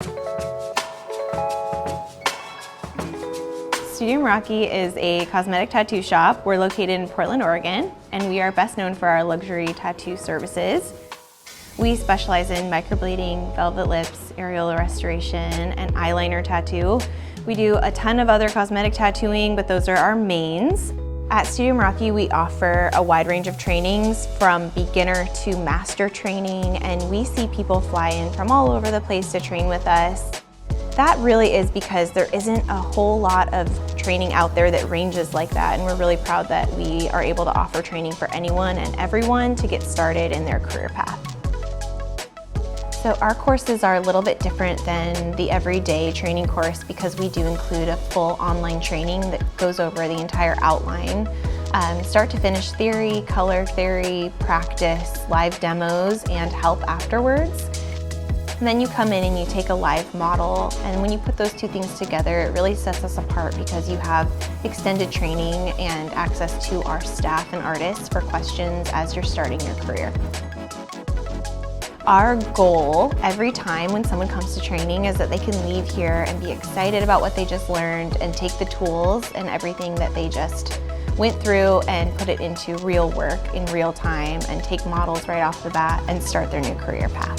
Studio Meraki is a cosmetic tattoo shop. We're located in Portland, Oregon, and we are best known for our luxury tattoo services. We specialize in microblading, velvet lips, areola restoration, and eyeliner tattoo. We do a ton of other cosmetic tattooing, but those are our mains. At Studio Meraki, we offer a wide range of trainings from beginner to master training, and we see people fly in from all over the place to train with us. That really is because there isn't a whole lot of training out there that ranges like that, and we're really proud that we are able to offer training for anyone and everyone to get started in their career path. So our courses are a little bit different than the everyday training course because we do include a full online training that goes over the entire outline, start to finish theory, color theory, practice, live demos, and help afterwards. And then you come in and you take a live model, and when you put those two things together, it really sets us apart because you have extended training and access to our staff and artists for questions as you're starting your career. Our goal every time when someone comes to training is that they can leave here and be excited about what they just learned and take the tools and everything that they just went through and put it into real work in real time and take models right off the bat and start their new career path.